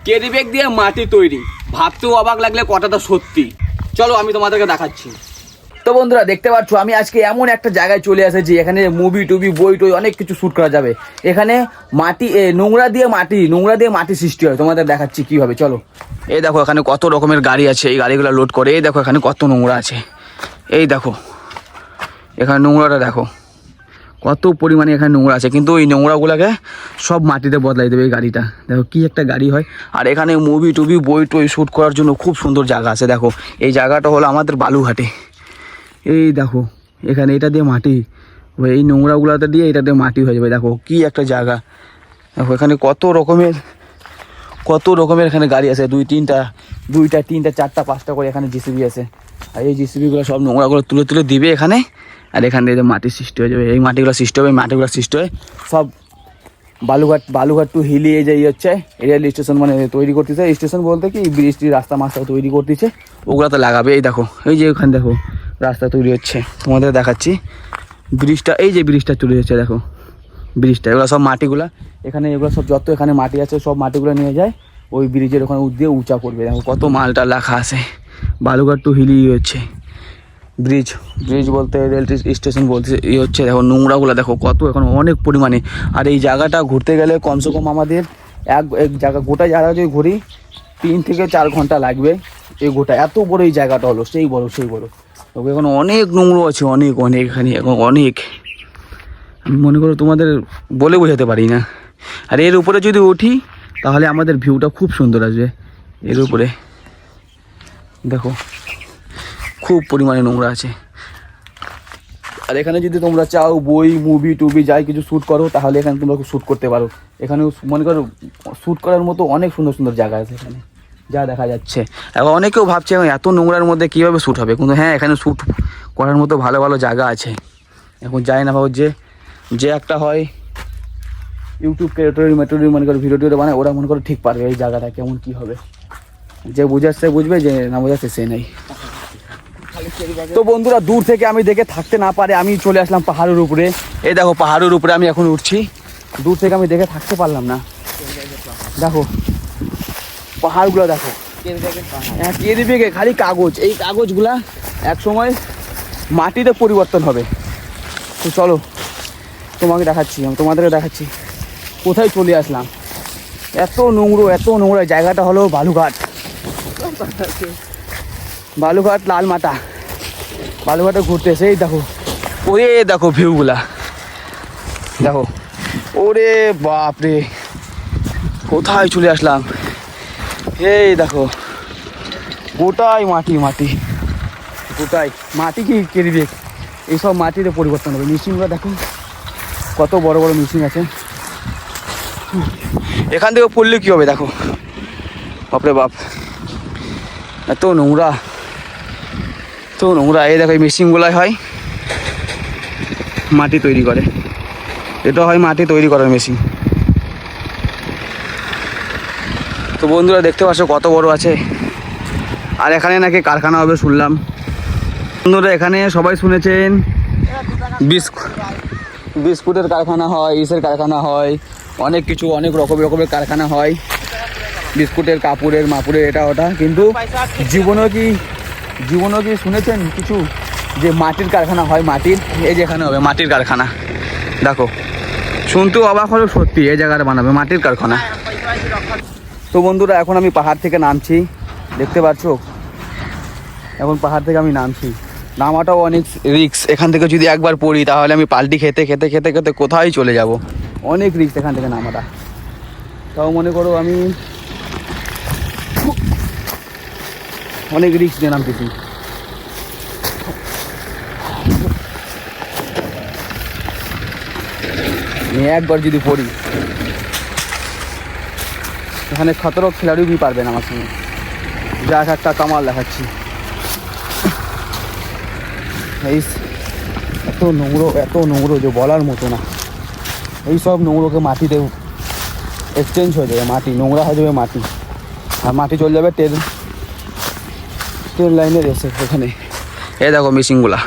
Carry bag দিয়ে মাটি তৈরি, ভাবতেও অবাক লাগলে কথাটা সত্যি। চলো আমি তোমাদেরকে দেখাচ্ছি। তো বন্ধুরা দেখতে পাচ্ছ আমি আজকে এমন একটা জায়গায় চলে এসেছি, এখানে মুভি টুবি বই টই অনেক কিছু শ্যুট করা যাবে। এখানে মাটি নোংরা দিয়ে মাটি সৃষ্টি হয়, তোমাদের দেখাচ্ছি কীভাবে। চলো। এই দেখো এখানে কত রকমের গাড়ি আছে, এই গাড়িগুলো লোড করে। এই দেখো এখানে কত নোংরা আছে, এই দেখো এখানে নোংরাটা দেখো কত পরিমাণে এখানে নোংরা আছে, কিন্তু ওই নোংরাগুলোকে সব মাটিতে বদলাই দেবে এই গাড়িটা। দেখো কি একটা গাড়ি হয়। আর এখানে মুভি টুবি বই টই শ্যুট করার জন্য খুব সুন্দর জায়গা আছে। দেখো এই জায়গাটা হলো আমাদের বালুঘাটে। এই দেখো এখানে এটা দিয়ে মাটি, এই নোংরাগুলোতে দিয়ে এটা দিয়ে মাটি হয়ে যাবে। দেখো কি একটা জায়গা। দেখো এখানে কত রকমের এখানে গাড়ি আছে, দুইটা তিনটা চারটা পাঁচটা করে এখানে জিসিবি আছে। আর এই জিসিবিগুলো সব নোংরাগুলো তুলে তুলে দিবে এখানে, আর এখান থেকে মাটির সৃষ্টি হয়ে যাবে। এই মাটিগুলো সৃষ্টি হবে, মাটিগুলো সৃষ্টি হয়ে সব বালুঘাট টু হিলি এই যে হচ্ছে রেল স্টেশন মানে তৈরি করতেছে। স্টেশন বলতে কি ব্রিজটির রাস্তা মাস্তা তৈরি করতেছে, ওগুলোতে লাগাবে। এই দেখো এই যে ওখানে দেখো রাস্তা তৈরি হচ্ছে, তোমাদের দেখাচ্ছি ব্রিজটা। এই যে ব্রিজটা চলে যাচ্ছে, দেখো ব্রিজটা। এগুলো সব মাটিগুলা এখানে, এগুলো সব যত এখানে মাটি আছে সব মাটিগুলো নিয়ে যায় ওই ব্রিজের ওখানে দিয়ে উঁচা করবে। দেখো কত মালটা লেখা আছে, বালুঘাট টু হিলি হচ্ছে ব্রিজ বলতে রেল স্টেশন বলতে হচ্ছে। দেখো নোংরাগুলো দেখো কত এখন অনেক পরিমাণে। আর এই জায়গাটা ঘুরতে গেলে কমসে কম আমাদের এক জায়গা গোটা জায়গা যদি ঘুরি 3 থেকে 4 ঘন্টা লাগবে। এই গোটা এত বড় এই জায়গাটা হলো, সেই বড়। তবে এখন অনেক নোংরা আছে, অনেক এখানে এখন অনেক, আমি মনে করো তোমাদের বলে বোঝাতে পারি না। আর এর উপরে যদি উঠি তাহলে আমাদের ভিউটা খুব সুন্দর আসবে। এর উপরে দেখো খুব পরিমাণে নোংরা আছে। আর এখানে যদি তোমরা চাও বই মুভি টুবি যাই কিছু শ্যুট করো তাহলে এখানে তোমরা শ্যুট করতে পারো। এখানে মনে করো শ্যুট করার মতো অনেক সুন্দর সুন্দর জায়গা আছে এখানে, যা দেখা যাচ্ছে। এখন অনেকেও ভাবছে এত নোংরার মধ্যে কীভাবে শ্যুট হবে, কিন্তু হ্যাঁ এখানে শ্যুট করার মতো ভালো ভালো জায়গা আছে। এখন যাই না ভাবো যে একটা হয় ইউটিউব ক্রিয়েটর মনে করো ভিডিও টিডিও বানায়, ওরা মনে করো ঠিক পারবে এই জায়গাটা কেমন কী হবে। যে বুঝাচ্ছে বুঝবে, যে না বোঝাচ্ছে সে নেই। তো বন্ধুরা দূর থেকে আমি দেখে থাকতে না পারে আমি চলে আসলাম পাহাড়ের উপরে। এই দেখো পাহাড়ের উপরে আমি এখন উঠছি, দূর থেকে আমি দেখে থাকতে পারলাম না। দেখো পাহাড়গুলো দেখো, হ্যাঁ ক্যারি ব্যাগে খালি কাগজ, এই কাগজগুলা এক সময় মাটিতে পরিবর্তন হবে। তো চলো তোমাকে দেখাচ্ছি, আমি তোমাদেরকে দেখাচ্ছি কোথায় চলে আসলাম। এত নোংরা জায়গাটা হলো বালুঘাট লালমাটা। বালুঘাটে ঘুরতে এসে এই দেখো ওরে দেখো ভিউগুলা দেখো, ওরে বাপরে কোথায় চলে আসলাম। এই দেখো গোটাই মাটি গোটাই মাটি, কি ক্যারি ব্যাগ এইসব মাটিতে পরিবর্তন হবে। মেশিনগুলো দেখো কত বড় বড় মেশিন আছে। এখান থেকে পড়লে কী হবে দেখো, বাপরে বাপ এত নোংরা। এই দেখো এই মেশিনগুলাই হয় মাটি তৈরি করে, এটা হয় মাটি তৈরি করার মেশিন। তো বন্ধুরা দেখতে পাচ্ছ কত বড় আছে। আর এখানে নাকি কারখানা হবে শুনলাম। বন্ধুরা এখানে সবাই শুনেছেন বিস্কুটের কারখানা হয়, ইসের কারখানা হয়, অনেক কিছু অনেক রকমের কারখানা হয়, বিস্কুটের কাপড়ের মাপুরের এটা ওটা। কিন্তু জীবনেও কি শুনেছেন কিছু যে মাটির কারখানা হয়? মাটির এই যেখানে হবে মাটির কারখানা। দেখো শুনতেও অবাক হলো, সত্যি এই জায়গাটা বানাবে মাটির কারখানা। তো বন্ধুরা এখন আমি পাহাড় থেকে নামছি, দেখতে পাচ্ছ এখন পাহাড় থেকে আমি নামছি। নামাটাও অনেক রিস্ক, এখান থেকে যদি একবার পড়ি তাহলে আমি পাল্টি খেতে কোথায় চলে যাব। অনেক রিস্ক এখান থেকে নামাটা। তাও মনে করো আমি অনেক রিস্ক দিয়ে নামতেছি। একবার যদি পড়ি এখানে খতরক খেলাড়িও भी পারবে না আমার সঙ্গে, যা একটা কামাল দেখাচ্ছি। এই এত নোংরো যে বলার মতো না। এই সব নোংরোকে মাটিতে এক্সচেঞ্জ হয়ে যাবে, মাটি নোংরা হয়ে যাবে মাটি, আর মাটি চলে যাবে ট্রেন লাইনের এসে ওখানে। এই দেখো মেশিনগুলা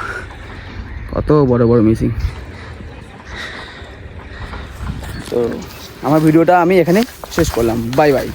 কত বড় মেশিন। তো আমার ভিডিওটা আমি এখানে শেষ করলাম, বাই বাই।